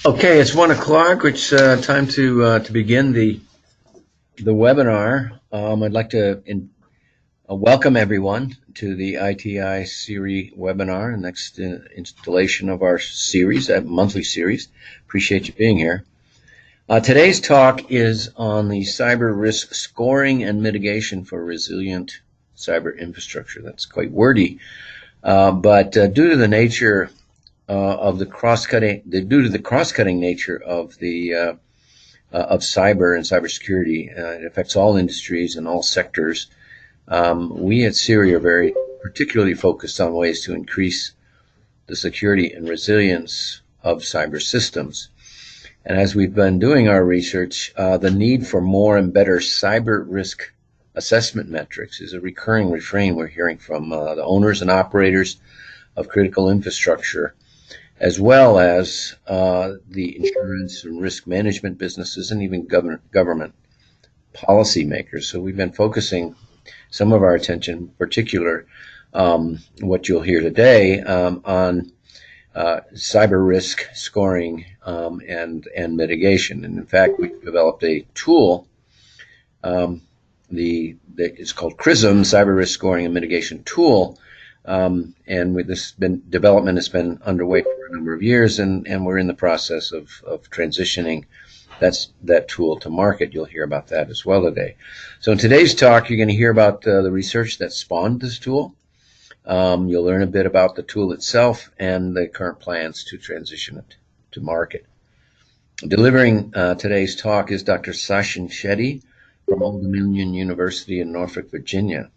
Okay, it's 1 o'clock, which time to begin the webinar. I'd like to welcome everyone to the ITI CIRI webinar, next installation of our series, that monthly series. Appreciate you being here. Today's talk is on the cyber risk scoring and mitigation for resilient cyber infrastructure. That's quite wordy, but due to the nature of the cross-cutting nature of of cyber and cybersecurity, it affects all industries and all sectors. We at CIRI are very particularly focused on ways to increase the security and resilience of cyber systems. And as we've been doing our research, the need for more and better cyber risk assessment metrics is a recurring refrain we're hearing from the owners and operators of critical infrastructure, as well as the insurance and risk management businesses and even government policymakers. So we've been focusing some of our attention, in particular, what you'll hear today, on cyber risk scoring and mitigation. And in fact, we've developed a tool. It's called CRISM, Cyber Risk Scoring and Mitigation Tool. And development has been underway for a number of years, and we're in the process of transitioning that tool to market. You'll hear about that as well today. So in today's talk, you're going to hear about the research that spawned this tool. You'll learn a bit about the tool itself and the current plans to transition it to market. Delivering today's talk is Dr. Sachin Shetty from Old Dominion University in Norfolk, Virginia.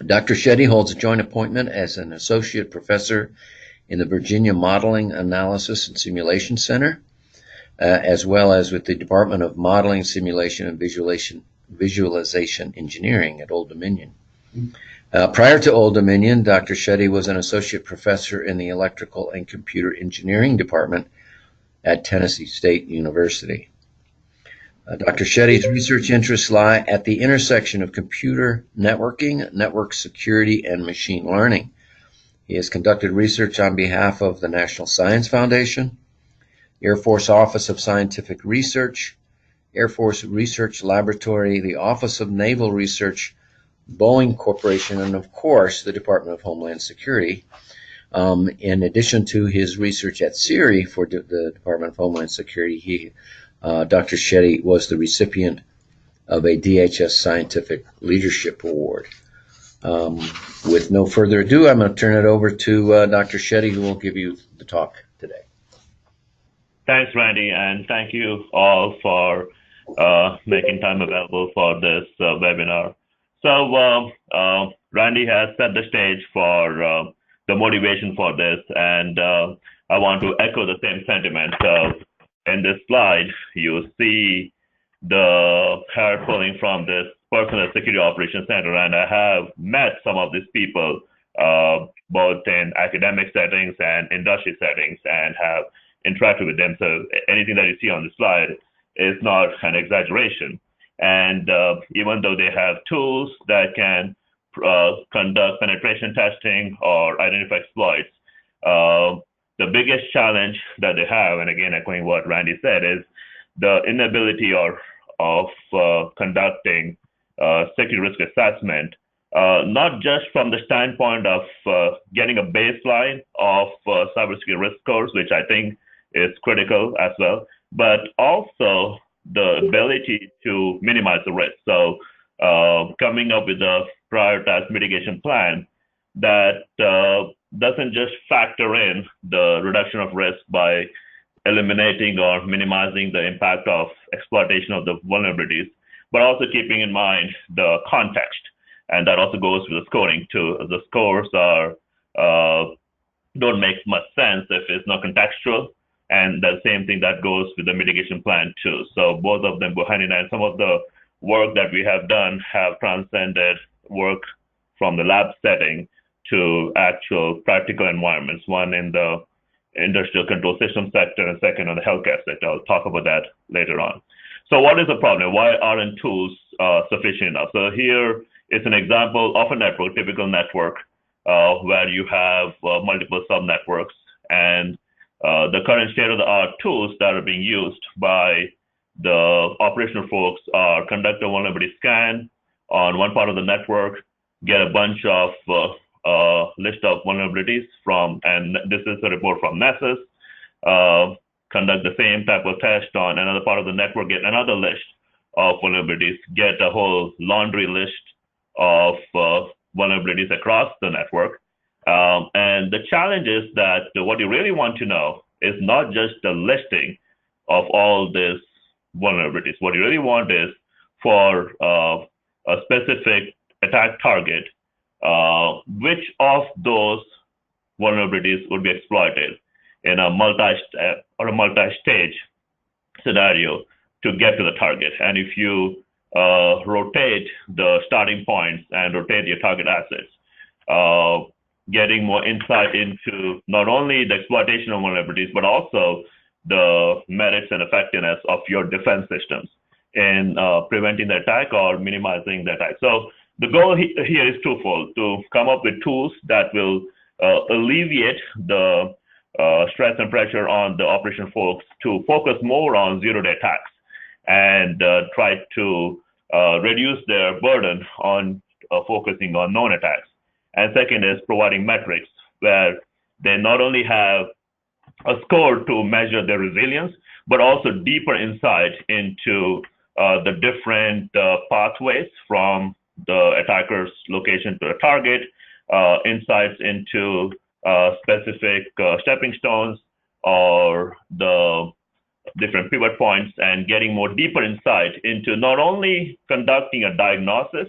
Dr. Shetty holds a joint appointment as an associate professor in the Virginia Modeling, Analysis, and Simulation Center, as well as with the Department of Modeling, Simulation, and Visualization Engineering at Old Dominion. Prior to Old Dominion, Dr. Shetty was an associate professor in the Electrical and Computer Engineering Department at Tennessee State University. Dr. Shetty's research interests lie at the intersection of computer networking, network security, and machine learning. He has conducted research on behalf of the National Science Foundation, Air Force Office of Scientific Research, Air Force Research Laboratory, the Office of Naval Research, Boeing Corporation, and of course, the Department of Homeland Security. In addition to his research at CIRI for the Department of Homeland Security, Dr. Shetty was the recipient of a DHS Scientific Leadership Award. With no further ado, I'm going to turn it over to Dr. Shetty, who will give you the talk today. Thanks, Randy, and thank you all for making time available for this webinar. So Randy has set the stage for the motivation for this, and I want to echo the same sentiment. In this slide, you see the hair pulling from this Personal Security Operations Center, and I have met some of these people both in academic settings and industry settings, and have interacted with them. So anything that you see on the slide is not an exaggeration. And even though they have tools that can conduct penetration testing or identify exploits, the biggest challenge that they have, and again echoing what Randy said, is the inability of conducting security risk assessment, not just from the standpoint of getting a baseline of cybersecurity risk scores, which I think is critical as well, but also the ability to minimize the risk. So coming up with a prioritized mitigation plan that doesn't just factor in the reduction of risk by eliminating or minimizing the impact of exploitation of the vulnerabilities, but also keeping in mind the context. And that also goes with the scoring too. The scores don't make much sense if it's not contextual. And the same thing that goes with the mitigation plan too. So both of them go hand in hand. Some of the work that we have done have transcended work from the lab setting to actual practical environments, one in the industrial control system sector and second on the healthcare sector. I'll talk about that later on. So what is the problem? Why aren't tools sufficient enough? So here is an example of a network, typical network, where you have multiple subnetworks, and The current state-of-the-art tools that are being used by the operational folks are conduct a vulnerability scan on one part of the network, get a bunch of list of vulnerabilities from, and this is a report from Nessus, conduct the same type of test on another part of the network, get another list of vulnerabilities, get a whole laundry list of vulnerabilities across the network. And the challenge is that what you really want to know is not just the listing of all these vulnerabilities. What you really want is for a specific attack target, which of those vulnerabilities would be exploited in a multi-stage scenario to get to the target. And if you rotate the starting points and rotate your target assets, getting more insight into not only the exploitation of vulnerabilities, but also the merits and effectiveness of your defense systems in preventing the attack or minimizing the attack. So the goal here is twofold: to come up with tools that will alleviate the stress and pressure on the operation folks to focus more on zero-day attacks and try to reduce their burden on focusing on known attacks. And second is providing metrics where they not only have a score to measure their resilience, but also deeper insight into the different pathways from the attacker's location to a target, insights into specific stepping stones or the different pivot points, and getting more deeper insight into not only conducting a diagnosis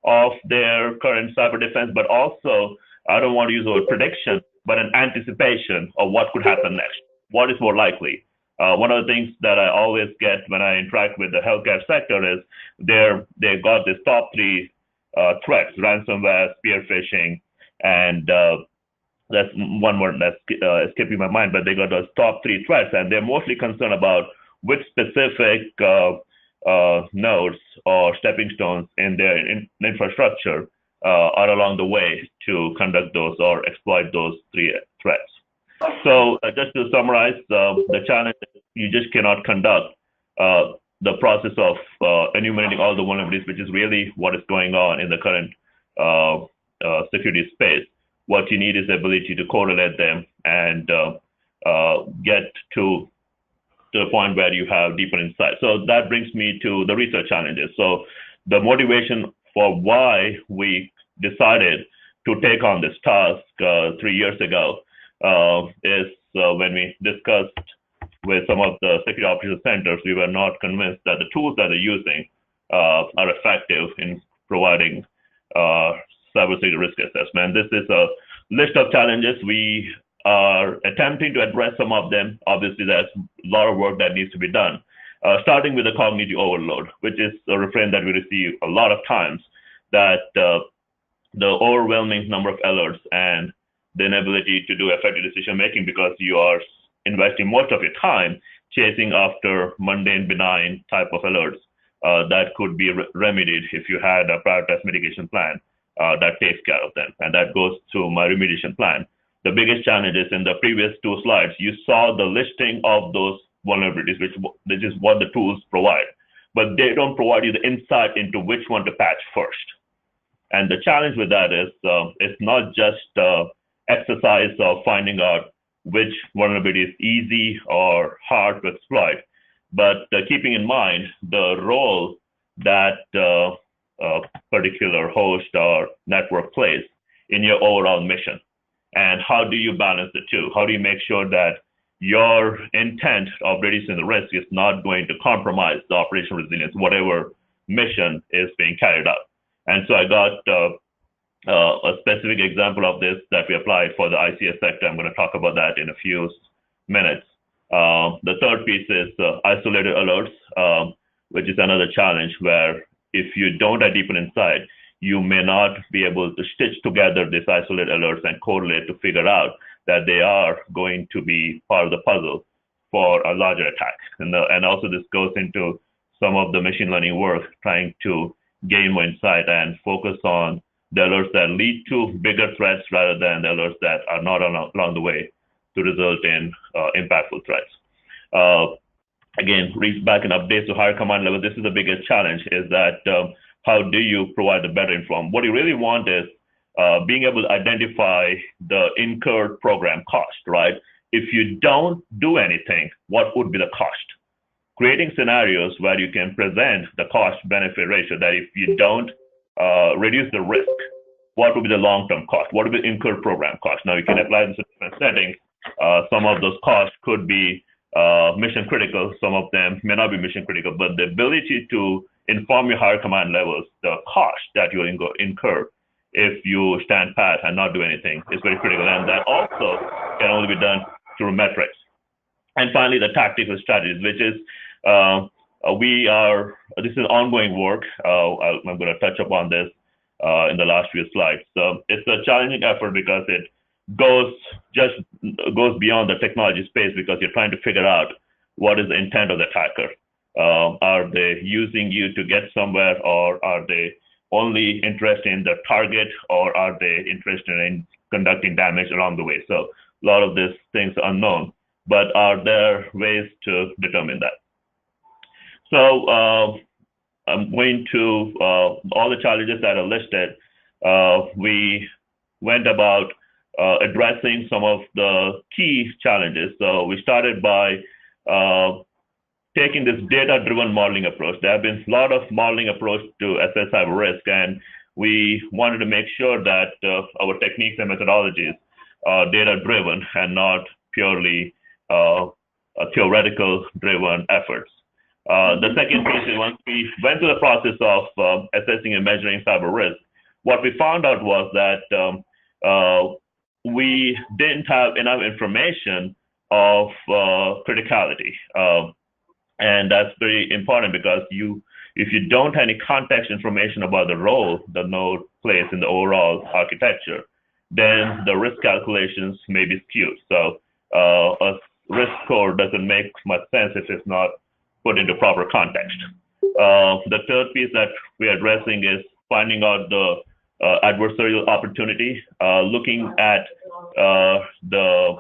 of their current cyber defense, but also, I don't want to use the word prediction, but an anticipation of what could happen next. What is more likely? One of the things that I always get when I interact with the healthcare sector is they've got this top three threats: ransomware, spear phishing, and that's one word that's escaping my mind, but they got those top three threats, and they're mostly concerned about which specific nodes or stepping stones in their infrastructure are along the way to conduct those or exploit those three threats. So just to summarize, the challenge is you just cannot conduct the process of enumerating all the vulnerabilities, which is really what is going on in the current security space. What you need is the ability to correlate them and get to the point where you have deeper insight. So that brings me to the research challenges. So the motivation for why we decided to take on this task 3 years ago is when we discussed with some of the security operations centers, we were not convinced that the tools that they're using are effective in providing cybersecurity risk assessment. This is a list of challenges. We are attempting to address some of them. Obviously, there's a lot of work that needs to be done, starting with the cognitive overload, which is a refrain that we receive a lot of times, that the overwhelming number of alerts and the inability to do effective decision making because you are investing most of your time chasing after mundane, benign type of alerts that could be remedied if you had a prioritized mitigation plan that takes care of them. And that goes to my remediation plan. The biggest challenge is in the previous two slides, you saw the listing of those vulnerabilities, which is what the tools provide, but they don't provide you the insight into which one to patch first. And the challenge with that is it's not just exercise of finding out which vulnerability is easy or hard to exploit, but keeping in mind the role that a particular host or network plays in your overall mission. And how do you balance the two? How do you make sure that your intent of reducing the risk is not going to compromise the operational resilience, whatever mission is being carried out? And so I got a specific example of this that we applied for the ICS sector. I'm going to talk about that in a few minutes. The third piece is isolated alerts, which is another challenge where if you don't have deeper insight, you may not be able to stitch together these isolated alerts and correlate to figure out that they are going to be part of the puzzle for a larger attack. And also this goes into some of the machine learning work, trying to gain more insight and focus on the alerts that lead to bigger threats rather than the alerts that are not along the way to result in impactful threats. Again, reach back and updates to higher command level. This is the biggest challenge, is that how do you provide the better inform? What you really want is being able to identify the incurred program cost, right? If you don't do anything, what would be the cost? Creating scenarios where you can present the cost-benefit ratio, that if you don't reduce the risk, what would be the long-term cost? What would be the incurred program cost? Now, you can apply this in different settings. Some of those costs could be mission critical. Some of them may not be mission critical, but the ability to inform your higher command levels the cost that you will incur if you stand pat and not do anything is very critical. And that also can only be done through metrics. And finally, the tactical strategies, which is this is ongoing work. I'm going to touch upon this in the last few slides. So it's a challenging effort because it goes beyond the technology space, because you're trying to figure out what is the intent of the attacker. Are they using you to get somewhere, or are they only interested in the target, or are they interested in conducting damage along the way? So a lot of these things are unknown, but are there ways to determine that? So I'm going to all the challenges that are listed. We went about addressing some of the key challenges. So we started by taking this data-driven modeling approach. There have been a lot of modeling approach to assess cyber risk, and we wanted to make sure that our techniques and methodologies are data-driven and not purely theoretical-driven efforts. The second piece is, once we went through the process of assessing and measuring cyber risk, what we found out was that we didn't have enough information of criticality. And that's very important, because if you don't have any context information about the role the node plays in the overall architecture, then the risk calculations may be skewed. So a risk score doesn't make much sense if it's not put into proper context. The third piece that we're addressing is finding out the adversarial opportunity, looking at the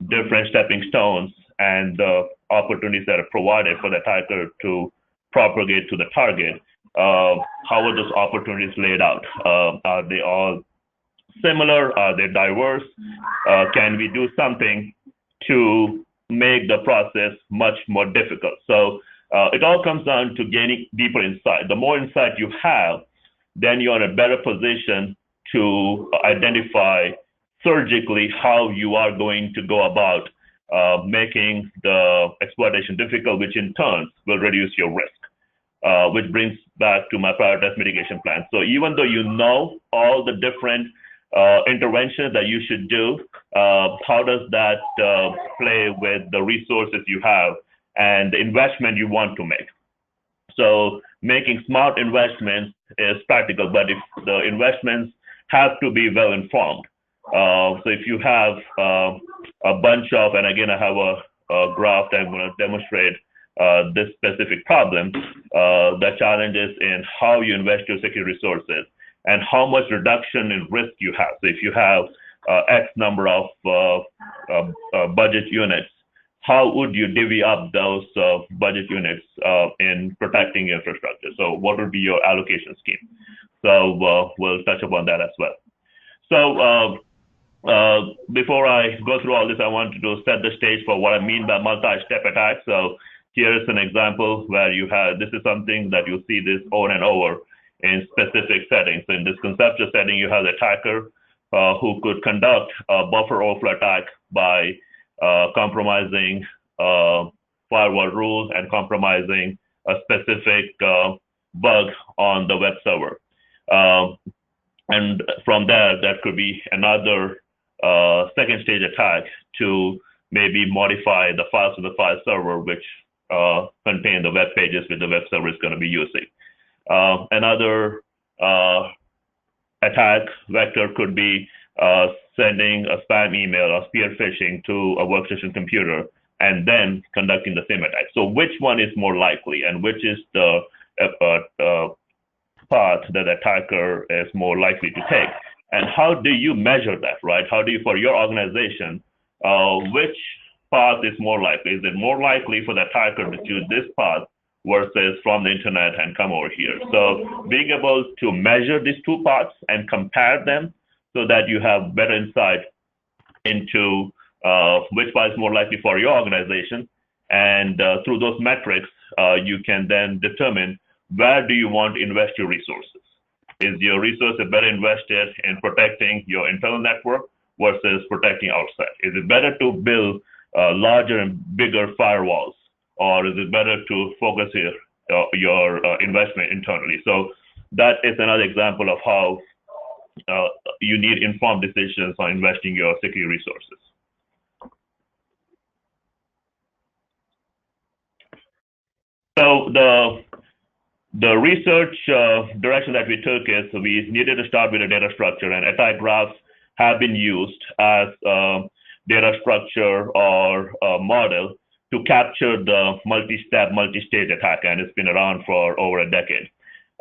different stepping stones and the opportunities that are provided for the attacker to propagate to the target. How are those opportunities laid out? Are they all similar? Are they diverse? Can we do something to make the process much more difficult? So it all comes down to gaining deeper insight. The more insight you have, then you're in a better position to identify surgically how you are going to go about making the exploitation difficult, which in turn will reduce your risk, which brings back to my prioritized mitigation plan. So even though you know all the different interventions that you should do, how does that play with the resources you have and the investment you want to make? So making smart investments is practical, but if the investments have to be well informed. So if you have a bunch of, and again, I have a graph that I'm going to demonstrate this specific problem, the challenge is in how you invest your security resources and how much reduction in risk you have. So if you have X number of budget units, how would you divvy up those budget units in protecting your infrastructure? So what would be your allocation scheme? So we'll touch upon that as well. So before I go through all this, I want to set the stage for what I mean by multi-step attack. So here is an example where you have, this is something that you see this over and over in specific settings. So in this conceptual setting, you have the attacker who could conduct a buffer overflow attack by compromising firewall rules and compromising a specific bug on the web server. And from there, that could be another second stage attack to maybe modify the files of the file server, which contain the web pages which the web server is going to be using. Another attack vector could be sending a spam email or spear phishing to a workstation computer and then conducting the same attack. So which one is more likely, and which is the path that the attacker is more likely to take? And how do you measure that, right? How do you, for your organization, which path is more likely? Is it more likely for the attacker to choose this path versus from the internet and come over here? So being able to measure these two paths and compare them so that you have better insight into which path is more likely for your organization. And through those metrics, you can then determine where do you want to invest your resources. Is your resources better invested in protecting your internal network versus protecting outside? Is it better to build larger and bigger firewalls, or is it better to focus your investment internally? So that is another example of how you need informed decisions on investing your security resources. So the research direction that we took is we needed to start with a data structure, and attack graphs have been used as data structure or model to capture the multi-step, multi-stage attack, and it's been around for over a decade.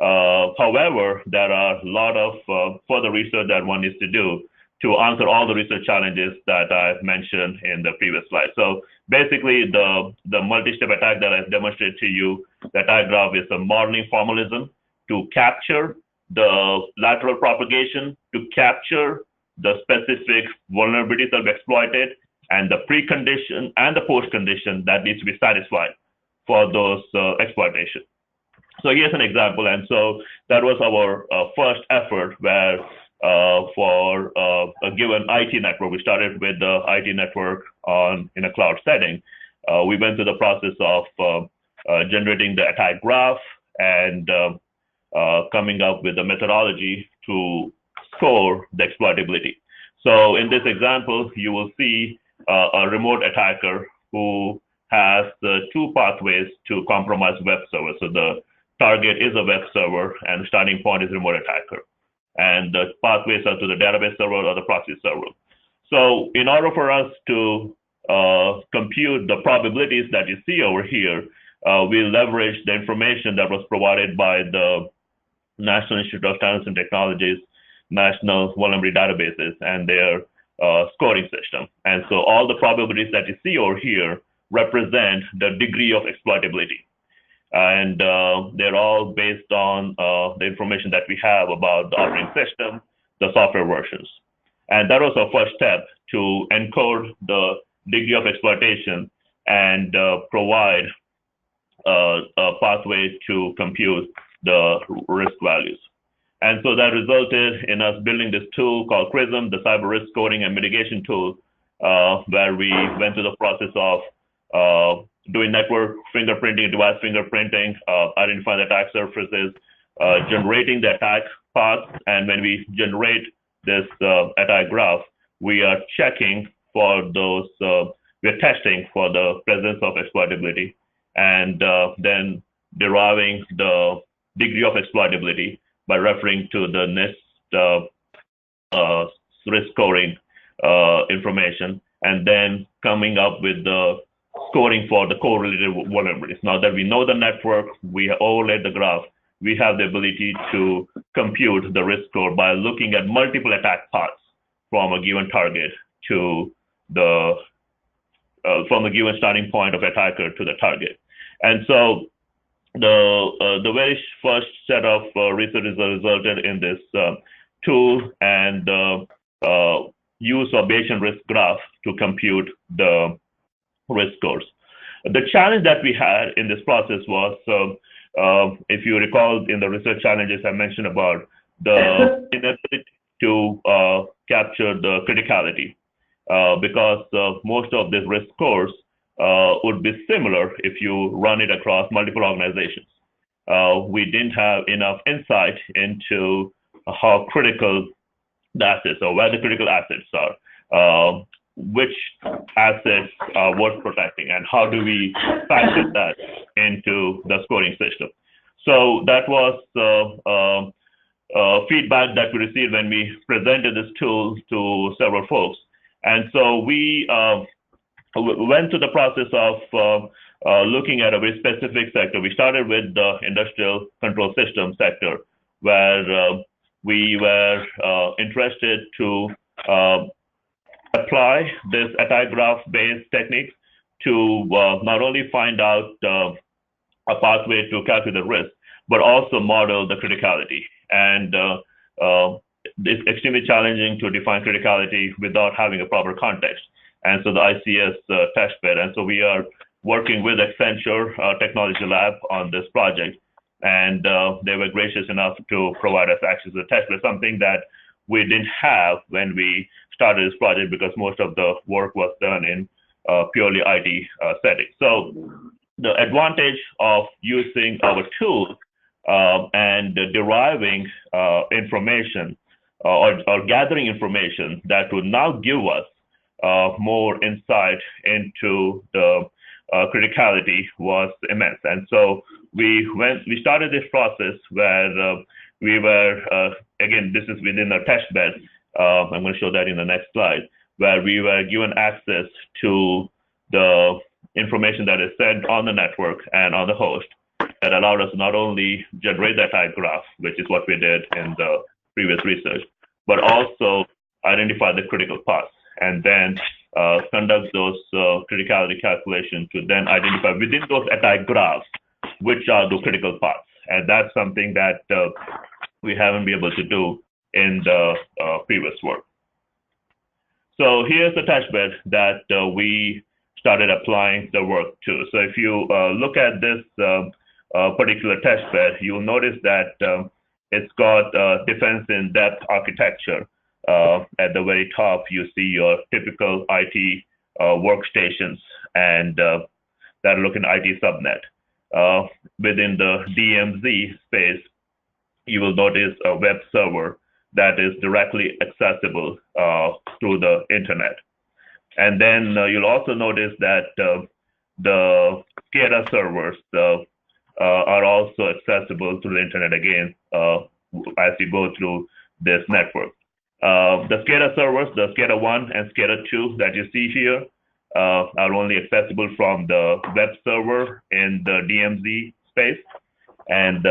However, there are a lot of further research that one needs to do to answer all the research challenges that I've mentioned in the previous slide. So basically, the multi-step attack that I've demonstrated to you, the attack graph is a modeling formalism to capture the lateral propagation, to capture the specific vulnerabilities that are exploited, and the precondition and the post-condition that needs to be satisfied for those exploitation. So here's an example. And so that was our first effort where for a given IT network, we started with the IT network in a cloud setting. We went through the process of generating the attack graph and coming up with a methodology to score the exploitability. So in this example, you will see a remote attacker who has two pathways to compromise web server. So the target is a web server and the starting point is remote attacker. And the pathways are to the database server or the proxy server. So in order for us to compute the probabilities that you see over here, we leverage the information that was provided by the National Institute of Standards and Technologies, National Vulnerability Databases, and their scoring system. And so all the probabilities that you see over here represent the degree of exploitability. And they're all based on the information that we have about the operating system, the software versions. And that was our first step to encode the degree of exploitation and provide a pathway to compute the risk values. And so that resulted in us building this tool called CRISM, the cyber risk scoring and mitigation tool, where we went through the process of doing network fingerprinting, device fingerprinting, identifying the attack surfaces, generating the attack paths. And when we generate this attack graph, we are checking for those, we're testing for the presence of exploitability, and then deriving the degree of exploitability by referring to the NIST risk scoring information, and then coming up with the scoring for the correlated vulnerabilities. Now that we know the network, we overlaid the graph, we have the ability to compute the risk score by looking at multiple attack paths from a given target to the from a given starting point of attacker to the target. And so the very first set of research resulted in this tool and use of Bayesian risk graph to compute the risk scores. The challenge that we had in this process was, if you recall in the research challenges I mentioned about the inability to capture the criticality, because most of these risk scores would be similar if you run it across multiple organizations. We didn't have enough insight into how critical the assets or where the critical assets are, which assets are worth protecting, and how do we factor that into the scoring system. So that was feedback that we received when we presented this tool to several folks. And so we went through the process of looking at a very specific sector. We started with the industrial control system sector, where we were interested to apply this attack graph-based techniques to not only find out a pathway to calculate the risk, but also model the criticality. And it's extremely challenging to define criticality without having a proper context. And so the ICS testbed, and so we are working with Accenture Technology Lab on this project, and they were gracious enough to provide us access to the testbed, something that we didn't have when we started this project because most of the work was done in purely IT setting. So the advantage of using our tools and deriving information or gathering information that would now give us more insight into the criticality was immense. And so we started this process where we were, again, this is within our test bed. I'm going to show that in the next slide, where we were given access to the information that is sent on the network and on the host that allowed us not only generate that type graph, which is what we did in the previous research, but also identify the critical paths and then conduct those criticality calculations to then identify within those attack graphs which are the critical paths. And that's something that we haven't been able to do in the previous work. So here's the testbed that we started applying the work to. So if you look at this particular testbed, you'll notice that it's got defense in depth architecture. At the very top, you see your typical IT workstations and that look in IT subnet. Within the DMZ space, you will notice a web server that is directly accessible through the internet. And then you'll also notice that the SCADA servers are also accessible through the internet again as you go through this network. The SCADA servers, the SCADA 1 and SCADA 2 that you see here are only accessible from the web server in the DMZ space. And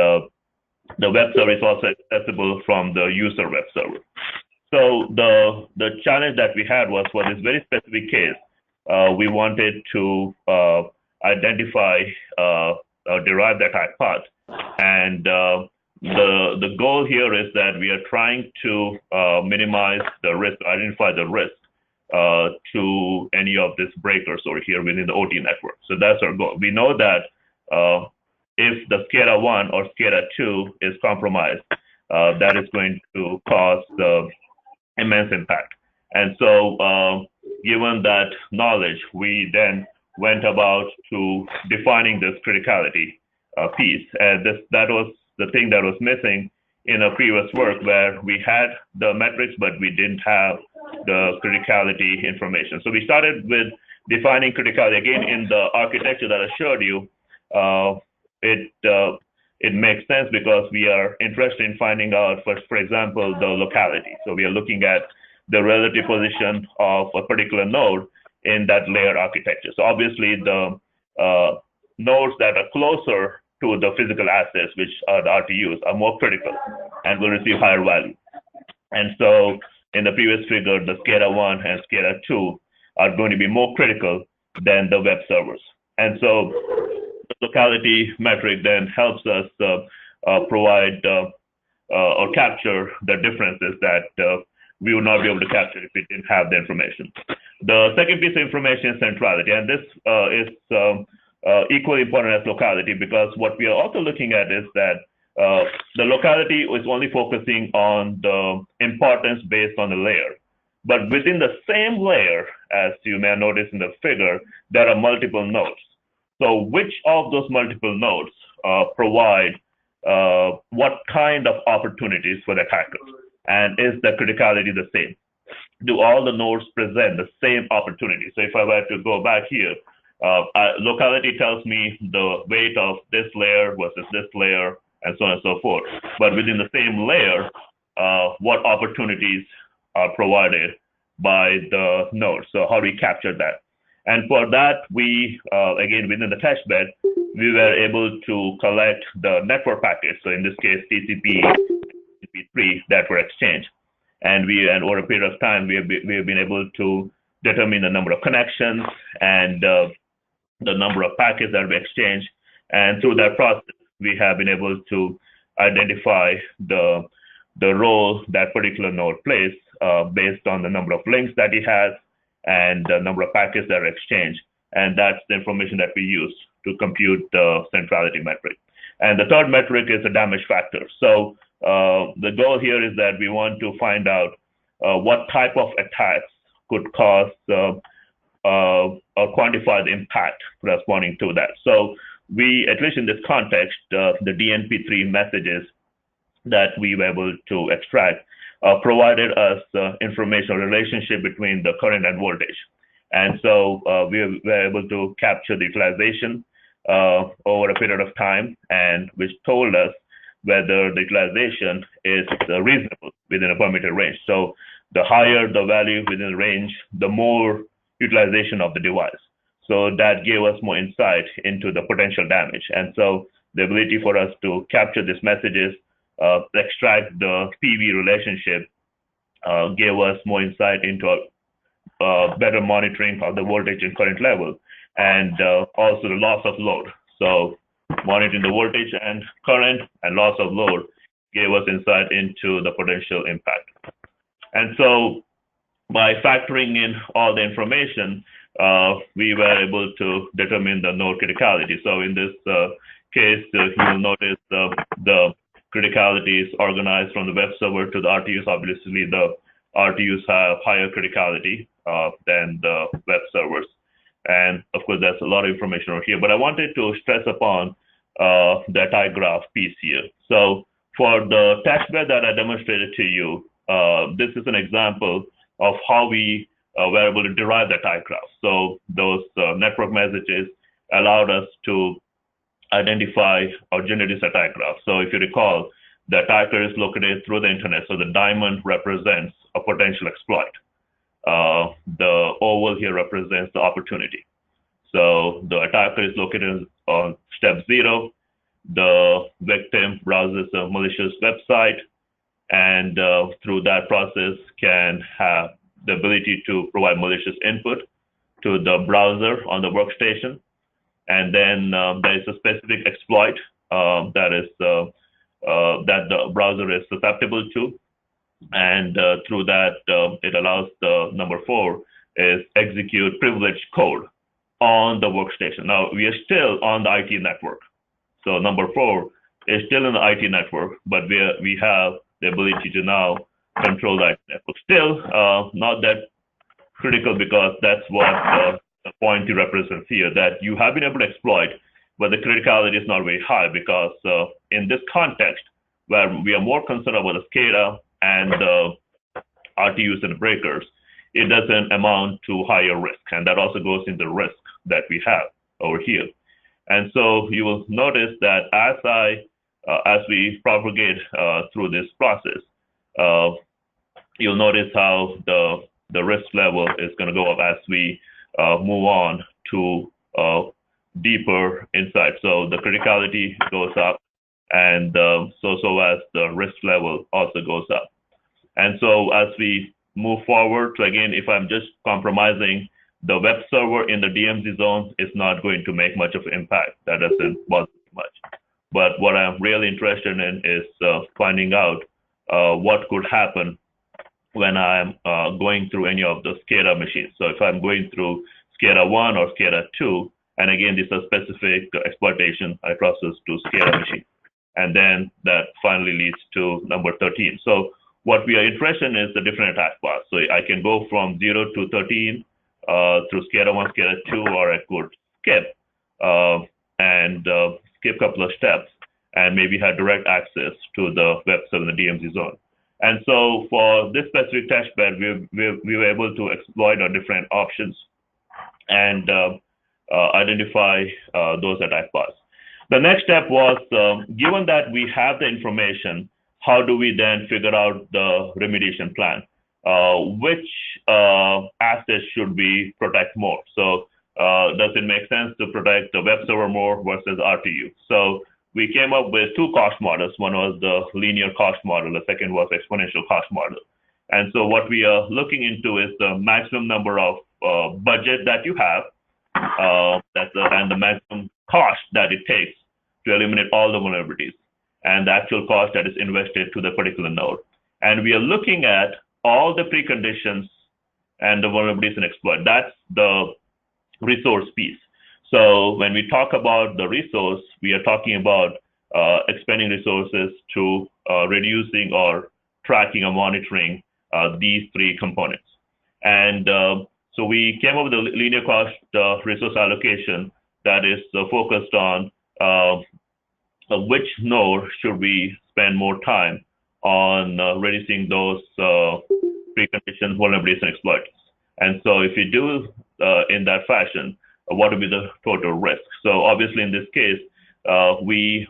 the web server is also accessible from the user web server. So the challenge that we had was for this very specific case, we wanted to identify or derive that attack path. And the goal here is that we are trying to minimize the risk, identify the risk to any of these breakers over here within the OT network. So that's our goal. We know that if the SCADA 1 or SCADA 2 is compromised, that is going to cause the immense impact. And so given that knowledge, we then went about to defining this criticality piece. And that was the thing that was missing in a previous work where we had the metrics, but we didn't have the criticality information. So we started with defining criticality. Again, in the architecture that I showed you, it makes sense because we are interested in finding out, for example, the locality. So we are looking at the relative position of a particular node in that layered architecture. So obviously the nodes that are closer to the physical assets, which are the RTUs, are more critical and will receive higher value. And so in the previous figure, the SCADA 1 and SCADA 2 are going to be more critical than the web servers. And so the locality metric then helps us provide or capture the differences that we would not be able to capture if we didn't have the information. The second piece of information is centrality, and this is equally important as locality, because what we are also looking at is that the locality is only focusing on the importance based on the layer. But within the same layer, as you may notice in the figure, there are multiple nodes. So which of those multiple nodes provide what kind of opportunities for the attackers? And is the criticality the same? Do all the nodes present the same opportunity? So if I were to go back here, locality tells me the weight of this layer versus this layer, and so on and so forth. But within the same layer, what opportunities are provided by the node? So how do we capture that? And for that, we, again, within the test bed, we were able to collect the network packets. So in this case, TCP, TCP3 that were exchanged. and over a period of time, we have been able to determine the number of connections and the number of packets that we exchange. And through that process, we have been able to identify the role that particular node plays based on the number of links that it has and the number of packets that are exchanged. And that's the information that we use to compute the centrality metric. And the third metric is the damage factor. So the goal here is that we want to find out what type of attacks could cause or quantify the impact corresponding to that. So we, at least in this context, the DNP3 messages that we were able to extract provided us information relationship between the current and voltage. And so we were able to capture the utilization over a period of time, and which told us whether the utilization is reasonable within a permitted range. So the higher the value within the range, the more utilization of the device. So that gave us more insight into the potential damage. And so the ability for us to capture these messages, extract the PV relationship, gave us more insight into better monitoring of the voltage and current level, and also the loss of load. So monitoring the voltage and current and loss of load gave us insight into the potential impact. And so by factoring in all the information, we were able to determine the node criticality. So in this case, you'll notice the criticality is organized from the web server to the RTUs. Obviously, the RTUs have higher criticality than the web servers. And of course, there's a lot of information over here. But I wanted to stress upon the attack graph piece here. So for the testbed that I demonstrated to you, this is an example of how we were able to derive the attack graph. So those network messages allowed us to identify or generate this attack graph. So if you recall, the attacker is located through the internet. So the diamond represents a potential exploit. The oval here represents the opportunity. So the attacker is located on step 0. The victim browses a malicious website, and through that process can have the ability to provide malicious input to the browser on the workstation. And then there is a specific exploit that the browser is susceptible to. And through that, it allows the number 4 is execute privileged code on the workstation. Now, we are still on the IT network. So number 4 is still in the IT network, but we have the ability to now control that network. Still not that critical, because that's what the point to represent here, that you have been able to exploit, but the criticality is not very high, because in this context, where we are more concerned about the SCADA and the RTUs and the breakers, it doesn't amount to higher risk. And that also goes into the risk that we have over here. And so you will notice that as we propagate through this process, you'll notice how the risk level is going to go up as we move on to deeper insight. So the criticality goes up, and so as the risk level also goes up. And so as we move forward, so again, if I'm just compromising the web server in the DMZ zone, it's not going to make much of an impact. That doesn't bother much. But what I'm really interested in is finding out what could happen when I'm going through any of the SCADA machines. So if I'm going through SCADA 1 or SCADA 2, and again, this is a specific exploitation I process to SCADA machine. And then that finally leads to number 13. So what we are interested in is the different attack paths. So I can go from 0 to 13 through SCADA 1, SCADA 2, or I could skip and skip a couple of steps and maybe have direct access to the web server in the DMZ zone. And so for this specific testbed, we were able to exploit our different options and identify those attack paths. The next step was, given that we have the information, how do we then figure out the remediation plan? Which assets should we protect more? So does it make sense to protect the web server more versus RTU? So we came up with 2 cost models. One was the linear cost model. The second was exponential cost model. And so what we are looking into is the maximum number of budget that you have, and the maximum cost that it takes to eliminate all the vulnerabilities, and the actual cost that is invested to the particular node. And we are looking at all the preconditions and the vulnerabilities and exploit. That's the resource piece. So when we talk about the resource, we are talking about expending resources to reducing or tracking or monitoring these three components. And so we came up with a linear cost resource allocation that is focused on which node should we spend more time on reducing those preconditions, vulnerabilities, and exploits. And so if you do in that fashion, what would be the total risk? So obviously in this case, we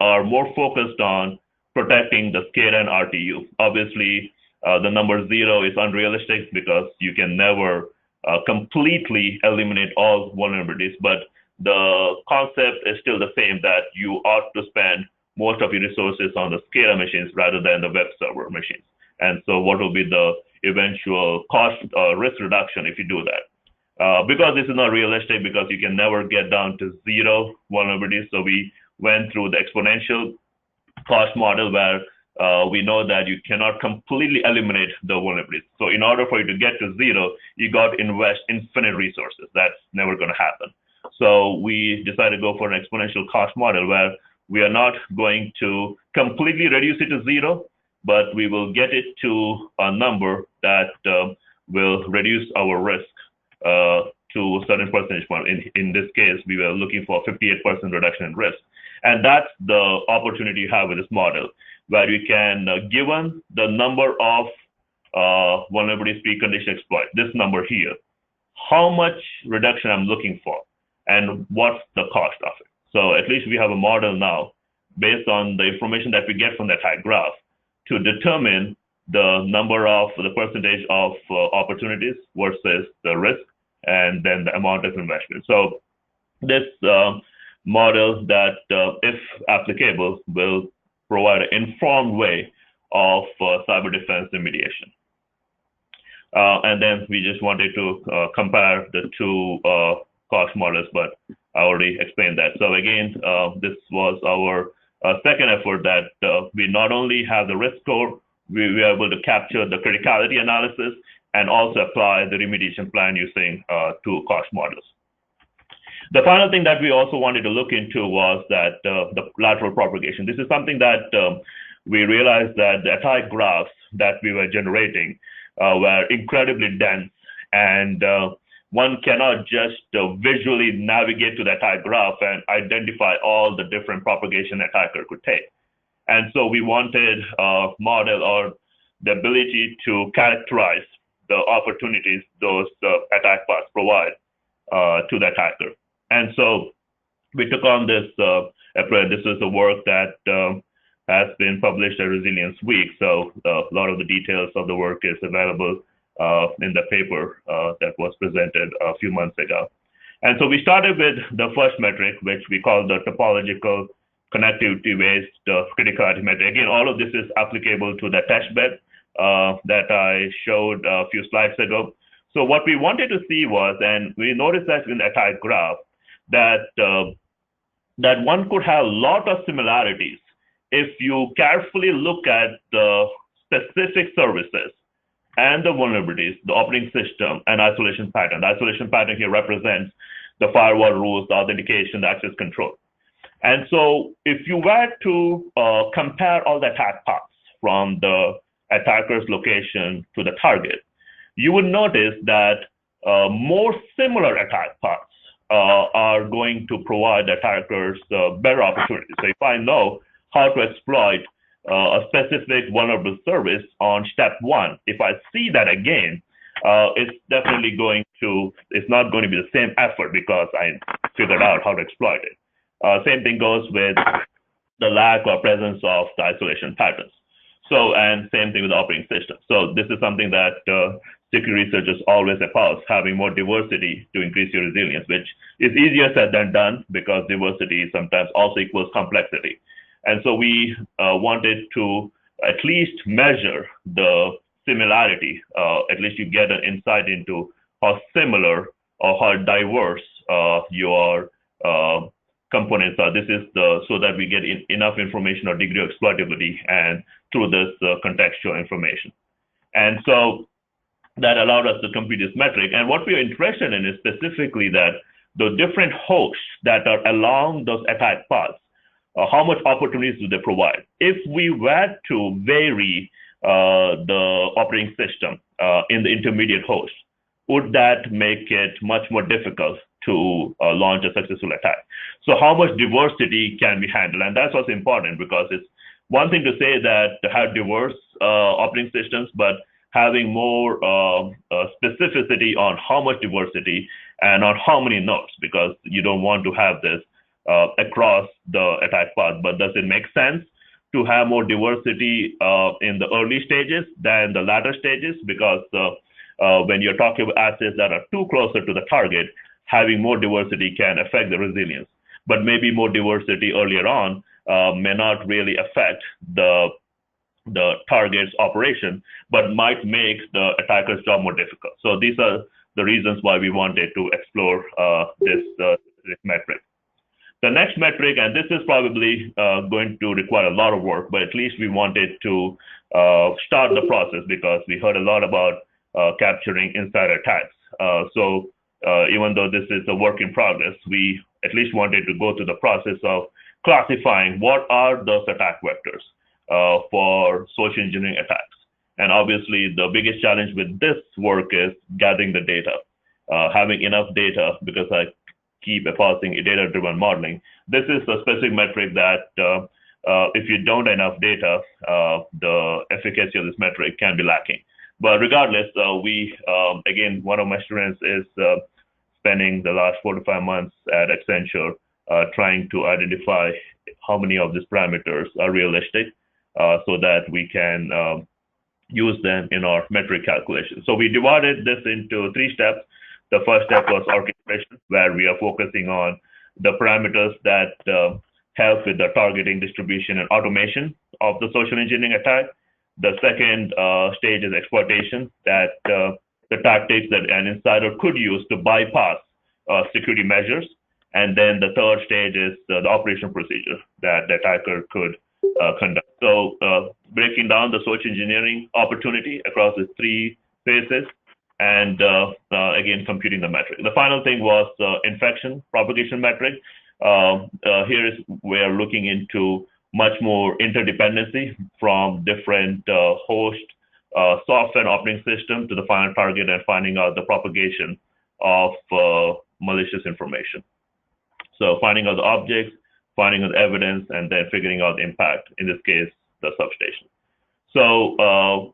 are more focused on protecting the SCADA and RTU. Obviously, the number 0 is unrealistic because you can never completely eliminate all vulnerabilities, but the concept is still the same, that you ought to spend most of your resources on the SCADA machines rather than the web server machines. And so what will be the eventual cost risk reduction if you do that? Because this is not realistic, because you can never get down to 0 vulnerabilities. So we went through the exponential cost model where we know that you cannot completely eliminate the vulnerabilities. So in order for you to get to 0, you got to invest infinite resources. That's never going to happen. So we decided to go for an exponential cost model where we are not going to completely reduce it to 0, but we will get it to a number that will reduce our risk to a certain percentage point. In this case, we were looking for 58% reduction in risk. And that's the opportunity you have with this model, where you can, given the number of vulnerabilities, precondition, exploit, this number here, how much reduction I'm looking for, and what's the cost of it. So at least we have a model now based on the information that we get from that attack graph to determine the number of the percentage of opportunities versus the risk, and then the amount of investment. So this model that, if applicable, will provide an informed way of cyber defense remediation. And then we just wanted to compare the two cost models, but I already explained that. So again, this was our second effort, that we not only have the risk score, we were able to capture the criticality analysis and also apply the remediation plan using two cost models. The final thing that we also wanted to look into was that the lateral propagation. This is something that we realized that the attack graphs that we were generating were incredibly dense, and one cannot just visually navigate to the attack graph and identify all the different propagation attacker could take. And so we wanted a model or the ability to characterize the opportunities those attack paths provide to the attacker. And so we took on this approach. This is the work that has been published at Resilience Week. So a lot of the details of the work is available in the paper that was presented a few months ago. And so we started with the first metric, which we call the topological connectivity-based criticality metric. Again, all of this is applicable to the test bed that I showed a few slides ago. So what we wanted to see was, and we noticed that in the attack graph, that that one could have a lot of similarities if you carefully look at the specific services and the vulnerabilities, the operating system, and isolation pattern. The isolation pattern here represents the firewall rules, the authentication, the access control. And so if you were to compare all the attack paths from the attacker's location to the target, you would notice that more similar attack paths are going to provide attackers better opportunities. So if I know how to exploit a specific vulnerable service on step 1, if I see that again, it's definitely going to, it's not going to be the same effort because I figured out how to exploit it. Same thing goes with the lack or presence of the isolation patterns. So, and same thing with the operating system. So this is something that security researchers always espouse, having more diversity to increase your resilience, which is easier said than done because diversity sometimes also equals complexity. And so we wanted to at least measure the similarity. At least you get an insight into how similar or how diverse your components are. This is so that we get enough information or degree of exploitability and through this contextual information. And so that allowed us to compute this metric. And what we're interested in is specifically that the different hosts that are along those attack paths, how much opportunities do they provide? If we were to vary the operating system in the intermediate host, would that make it much more difficult to launch a successful attack? So how much diversity can we handle? And that's what's important, because it's one thing to say that to have diverse operating systems, but having more specificity on how much diversity and on how many nodes, because you don't want to have this across the attack path. But does it make sense to have more diversity in the early stages than the latter stages? Because when you're talking about assets that are too closer to the target, having more diversity can affect the resilience. But maybe more diversity earlier on may not really affect the target's operation, but might make the attacker's job more difficult. So these are the reasons why we wanted to explore this metric. The next metric, and this is probably going to require a lot of work, but at least we wanted to start the process, because we heard a lot about capturing insider attacks. So even though this is a work in progress, we at least wanted to go through the process of classifying what are those attack vectors for social engineering attacks. And obviously, the biggest challenge with this work is gathering the data, having enough data, because I keep espousing data-driven modeling. This is a specific metric that if you don't have enough data, the efficacy of this metric can be lacking. But regardless, again, one of my students is spending the last 4 to 5 months at Accenture trying to identify how many of these parameters are realistic so that we can use them in our metric calculation. So we divided this into 3 steps. The first step was orchestration, where we are focusing on the parameters that help with the targeting, distribution, and automation of the social engineering attack. The second stage is exploitation, that the tactics that an insider could use to bypass security measures. And then the third stage is the operational procedure that the attacker could conduct. So breaking down the social engineering opportunity across the 3 phases, and again, computing the metric. The final thing was infection propagation metric. Here is where looking into much more interdependency from different host, software, and operating system to the final target, and finding out the propagation of malicious information. So finding out the objects, finding out the evidence, and then figuring out the impact, in this case, the substation. So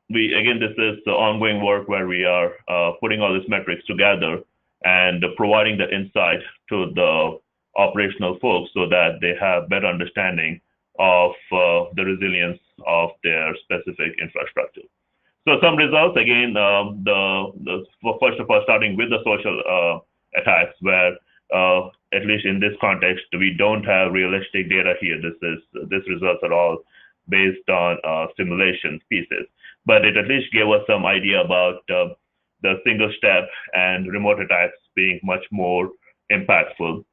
again, this is the ongoing work where we are putting all these metrics together and providing the insight to the operational folks so that they have better understanding of the resilience of their specific infrastructure. So some results, again, first of all, starting with the social attacks, where at least in this context, we don't have realistic data here. This results are all based on simulation pieces, but it at least gave us some idea about the single step and remote attacks being much more impactful.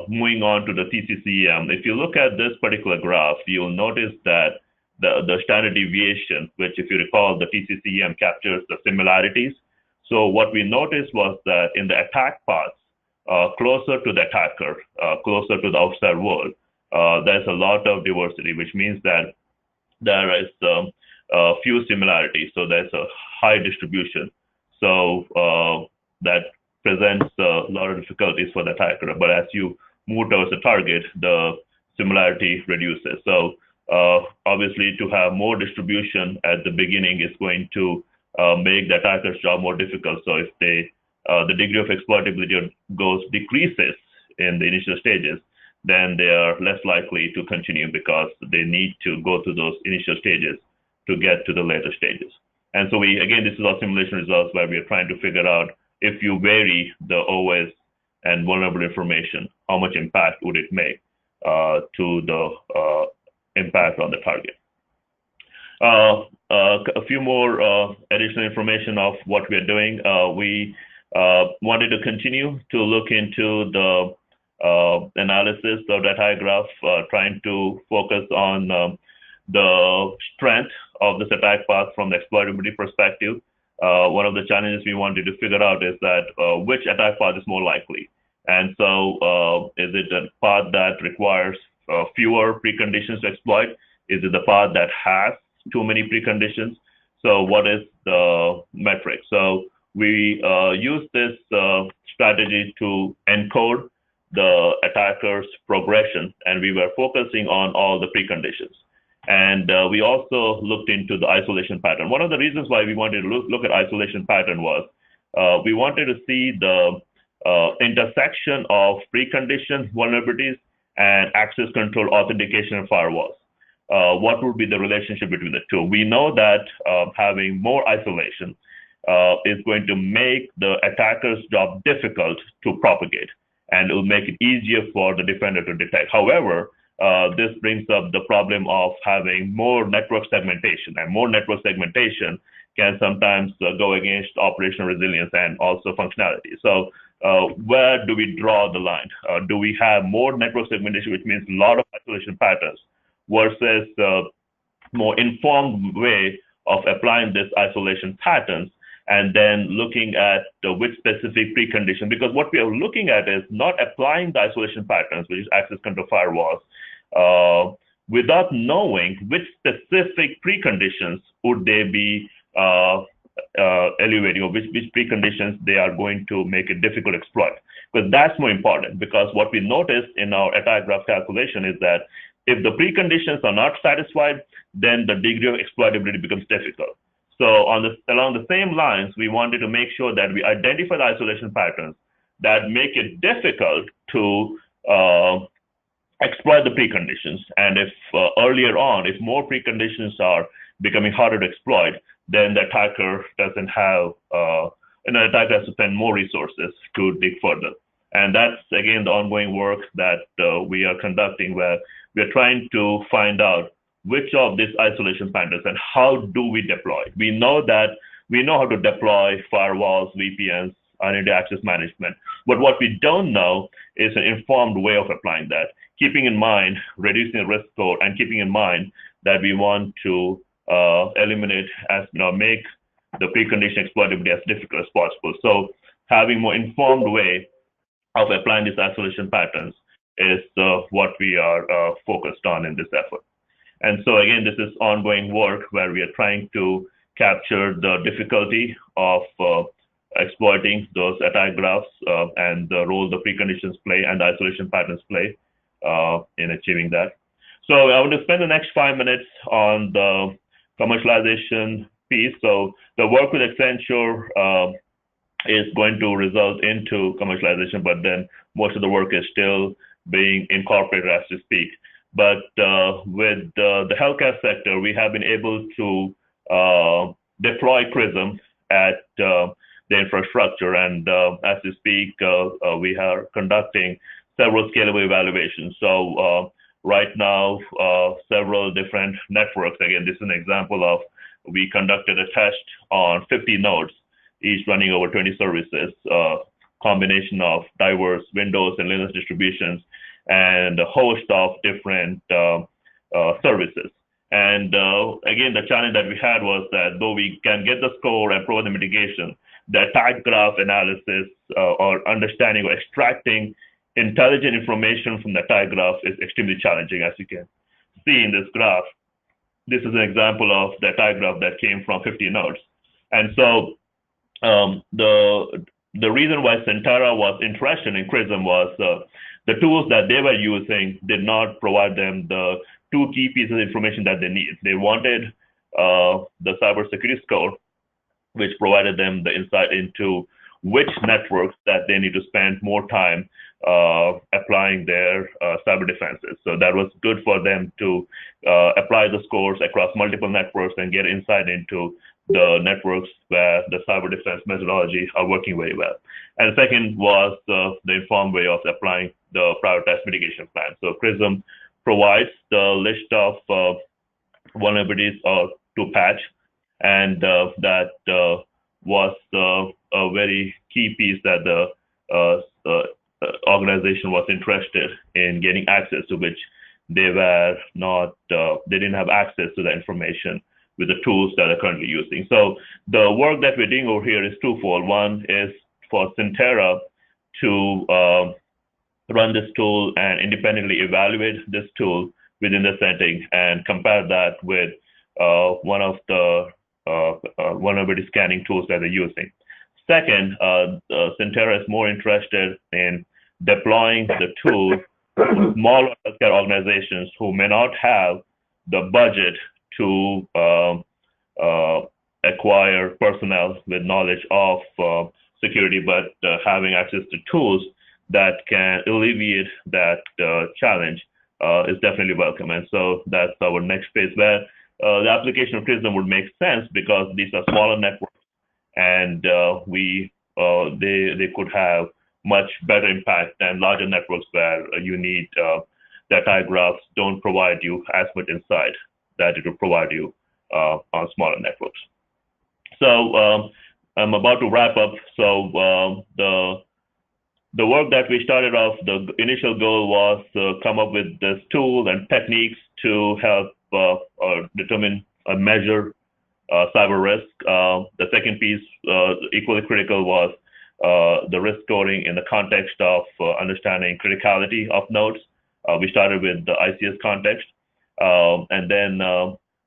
Moving on to the TCCM, if you look at this particular graph, you'll notice that the standard deviation, which if you recall, the TCCM captures the similarities. So what we noticed was that in the attack paths, closer to the attacker, closer to the outside world, there's a lot of diversity, which means that there is a few similarities. So there's a high distribution. So that presents a lot of difficulties for the attacker. But as you move towards the target, the similarity reduces. So obviously, to have more distribution at the beginning is going to make the attacker's job more difficult. So if the degree of exploitability decreases in the initial stages, then they are less likely to continue, because they need to go through those initial stages to get to the later stages. And so again, this is our simulation results where we are trying to figure out, if you vary the OS and vulnerable information, how much impact would it make to the impact on the target. a few more additional information of what we are doing. We wanted to continue to look into the analysis of the attack graph, trying to focus on the strength of this attack path from the exploitability perspective. One of the challenges we wanted to figure out is that which attack path is more likely. And so is it a path that requires fewer preconditions to exploit? Is it the path that has too many preconditions? So what is the metric? So we use this strategy to encode the attacker's progression, and we were focusing on all the preconditions. And we also looked into the isolation pattern. One of the reasons why we wanted to look at isolation pattern was we wanted to see the intersection of precondition vulnerabilities and access control, authentication, and firewalls. What would be the relationship between the two? We know that having more isolation is going to make the attacker's job difficult to propagate, and it will make it easier for the defender to detect. However, this brings up the problem of having more network segmentation, and more network segmentation can sometimes go against operational resilience and also functionality. So where do we draw the line? Do we have more network segmentation, which means a lot of isolation patterns, versus more informed way of applying this isolation patterns and then looking at which specific precondition? Because what we are looking at is not applying the isolation patterns, which is access control firewalls, without knowing which specific preconditions would they be elevating, or which preconditions they are going to make it difficult to exploit. Because that's more important, because what we noticed in our attack graph calculation is that if the preconditions are not satisfied, then the degree of exploitability becomes difficult. So along the same lines, we wanted to make sure that we identify the isolation patterns that make it difficult to exploit the preconditions. And if earlier on, if more preconditions are becoming harder to exploit, then the attacker doesn't have, an attacker has to spend more resources to dig further. And that's, again, the ongoing work that we are conducting, where we are trying to find out which of these isolation patterns and how do we deploy. We know how to deploy firewalls, VPNs, identity access management. But what we don't know is an informed way of applying that, keeping in mind reducing the risk score, and keeping in mind that we want to eliminate, make the precondition exploitability as difficult as possible. So having more informed way of applying these isolation patterns is what we are focused on in this effort. And so again, this is ongoing work where we are trying to capture the difficulty of exploiting those attack graphs and the role the preconditions play and the isolation patterns play in achieving that. So I want to spend the next 5 minutes on the commercialization piece. So the work with Accenture is going to result into commercialization, but then most of the work is still being incorporated as we speak. But with the healthcare sector, we have been able to deploy CRISM at the infrastructure. And as we speak, we are conducting several scalable evaluations. So right now, several different networks. Again, this is an example of, we conducted a test on 50 nodes, each running over 20 services, combination of diverse Windows and Linux distributions, and a host of different services. And again, the challenge that we had was that though we can get the score and provide the mitigation, the attack graph analysis or understanding or extracting intelligent information from the attack graph is extremely challenging. As you can see in this graph, this is an example of the attack graph that came from 50 nodes. And so the reason why Centara was interested in CRISM was the tools that they were using did not provide them the two key pieces of information that they need. They wanted the cybersecurity score, which provided them the insight into which networks that they need to spend more time applying their cyber defenses. So that was good for them to apply the scores across multiple networks and get insight into the networks where the cyber defense methodology are working very well. And second was the informed way of applying the prioritized mitigation plan. So CRISM provides the list of vulnerabilities to patch And that was a very key piece that the organization was interested in getting access to, which they were not, they didn't have access to the information with the tools that they're currently using. So the work that we're doing over here is twofold. One is for Centera to run this tool and independently evaluate this tool within the setting and compare that with one of the vulnerability scanning tools that they're using. Second, Centera is more interested in deploying the tool to smaller healthcare organizations who may not have the budget to acquire personnel with knowledge of security, but having access to tools that can alleviate that challenge is definitely welcome. And so that's our next phase where the application of CRISM would make sense because these are smaller networks and they could have much better impact than larger networks where you need the attack graphs don't provide you as much insight that it will provide you on smaller networks. So I'm about to wrap up. So the work that we started off, the initial goal was to come up with this tool and techniques to help determine or measure cyber risk. The second piece, equally critical, was the risk scoring in the context of understanding criticality of nodes. We started with the ICS context, and then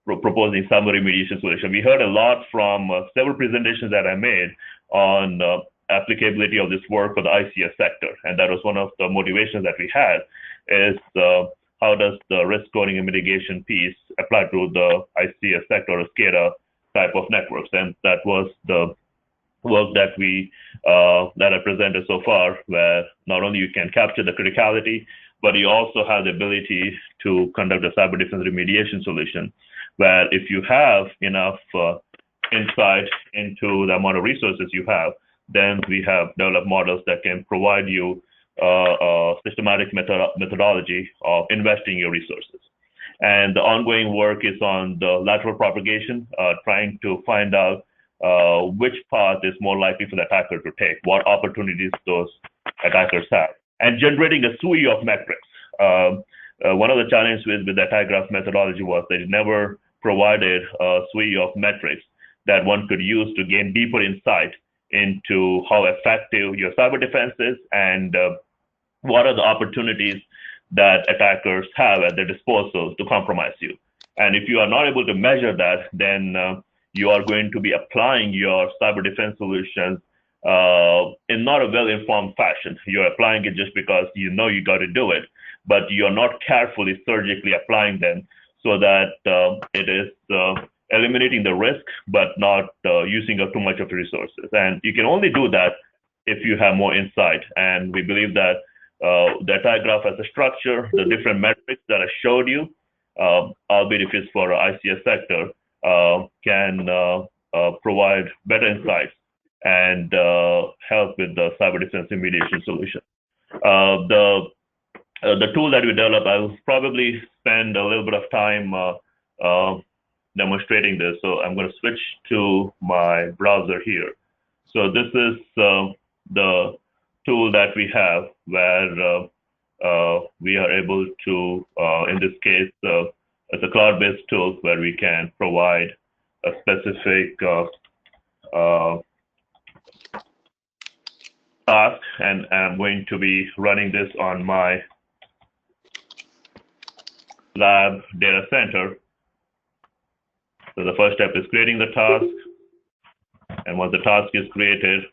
proposing some remediation solution. We heard a lot from several presentations that I made on applicability of this work for the ICS sector, and that was one of the motivations that we had, is how does the risk scoring and mitigation piece apply to the ICS sector or SCADA type of networks? And that was the work that I presented so far, where not only you can capture the criticality, but you also have the ability to conduct a cyber defense remediation solution, where if you have enough insight into the amount of resources you have, then we have developed models that can provide you a systematic methodology of investing your resources. And the ongoing work is on the lateral propagation, trying to find out which path is more likely for the attacker to take, what opportunities those attackers have, and generating a suite of metrics. One of the challenges with the attack graph methodology was that it never provided a suite of metrics that one could use to gain deeper insight into how effective your cyber defense is and what are the opportunities that attackers have at their disposal to compromise you. And if you are not able to measure that, then you are going to be applying your cyber defense solutions in not a well-informed fashion. You're applying it just because you know you got to do it, but you're not carefully, surgically applying them so that it is eliminating the risk, but not using up too much of the resources. And you can only do that if you have more insight. And we believe that the attack graph as a structure, the different metrics that I showed you, albeit if it's for ICS sector, can provide better insights and help with the cyber defense remediation solution. The tool that we developed, I'll probably spend a little bit of time demonstrating this. So I'm going to switch to my browser here. So this is the tool that we have where we are able to, in this case, it's a cloud-based tool where we can provide a specific task, and I'm going to be running this on my lab data center. So the first step is creating the task, and once the task is created,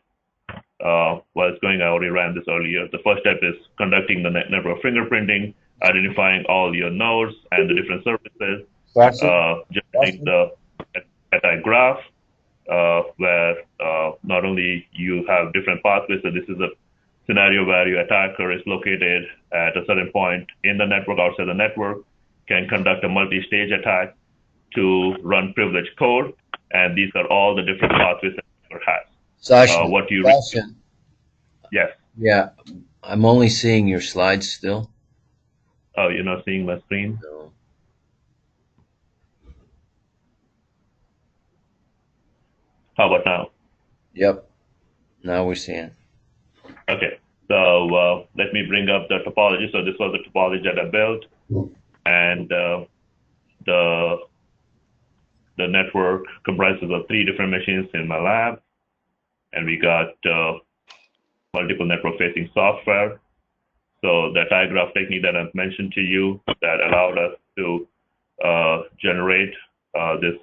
while it's going, I already ran this earlier. The first step is conducting the network fingerprinting, identifying all your nodes and the different services, generating the attack graph, where not only you have different pathways, so this is a scenario where your attacker is located at a certain point in the network, outside the network, can conduct a multi-stage attack to run privileged code, and these are all the different pathways that the attacker has. Sachin, Yes. Yeah, I'm only seeing your slides still. Oh, you're not seeing my screen? No. How about now? Yep. Now we're seeing. Okay. So let me bring up the topology. So this was the topology that I built, and the the network comprises of 3 different machines in my lab, and we got multiple network-facing software. So the diagraph technique that I've mentioned to you that allowed us to generate this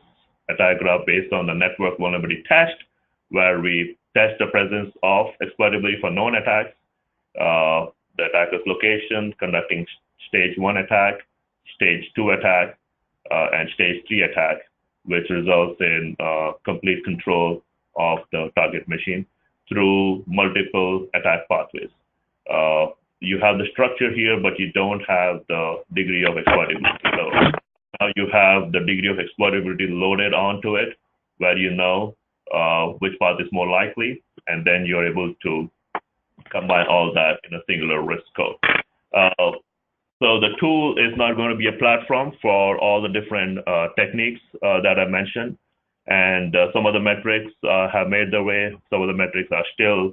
diagraph based on the network vulnerability test, where we test the presence of exploitability for known attacks, the attacker's location, conducting stage 1 attack, stage 2 attack, and stage 3 attack, which results in complete control of the target machine through multiple attack pathways. You have the structure here, but you don't have the degree of exploitability. So now you have the degree of exploitability loaded onto it, where you know which path is more likely, and then you're able to combine all that in a singular risk code. So the tool is not going to be a platform for all the different techniques that I mentioned. And some of the metrics have made their way. Some of the metrics are still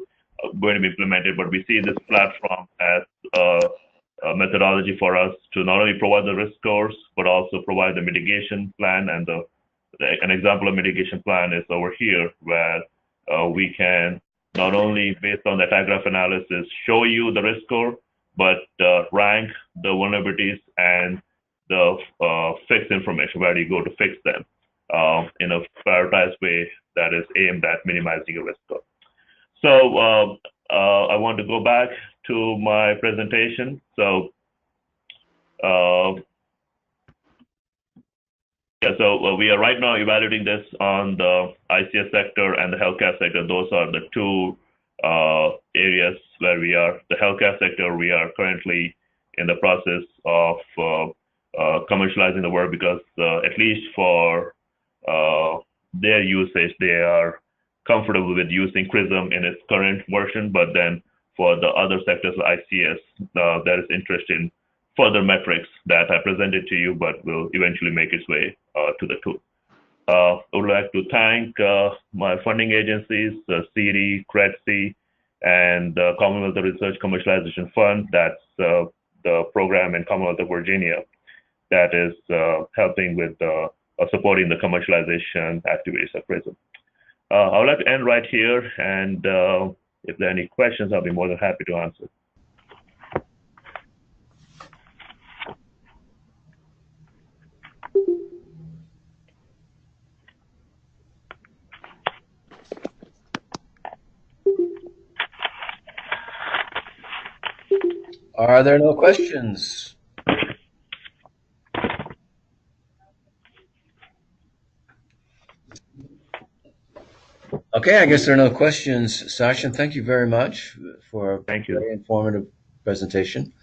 going to be implemented, but we see this platform as a methodology for us to not only provide the risk scores, but also provide the mitigation plan. And an example of mitigation plan is over here, where we can not only, based on the attack graph analysis, show you the risk score, but rank the vulnerabilities and the fix information, where do you go to fix them in a prioritized way that is aimed at minimizing your risk score. So I want to go back to my presentation. So we are right now evaluating this on the ICS sector and the healthcare sector. Those are the 2 areas where we are. The healthcare sector, we are currently in the process of commercializing the work, because at least for their usage, they are comfortable with using CRISM in its current version. But then for the other sectors like ICS, there is interest in further metrics that I presented to you, but will eventually make its way to the tool. I would like to thank my funding agencies, CIRI, CREDC, and the Commonwealth of Research Commercialization Fund. That's the program in Commonwealth of Virginia that is helping with supporting the commercialization activities of PRISM. I would like to end right here, and if there are any questions, I'll be more than happy to answer. Are there no questions? Okay, I guess there are no questions. Sachin, thank you very much for a very informative presentation.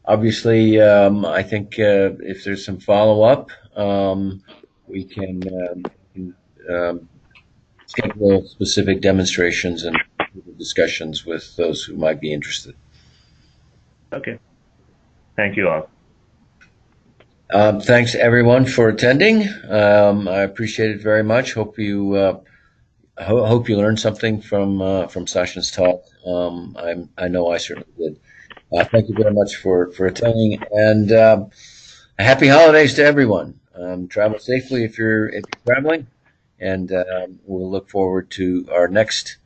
Obviously, I think if there's some follow-up, we can schedule specific demonstrations and discussions with those who might be interested. Okay. Thank you all. Thanks everyone for attending. I appreciate it very much. Hope you learned something from Sachin's talk. I know I certainly did. Thank you very much for attending, and happy holidays to everyone. Travel safely if you're traveling, and we'll look forward to our next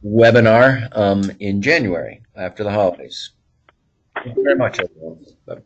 webinar in January after the holidays. Thank you very much, everyone. Bye.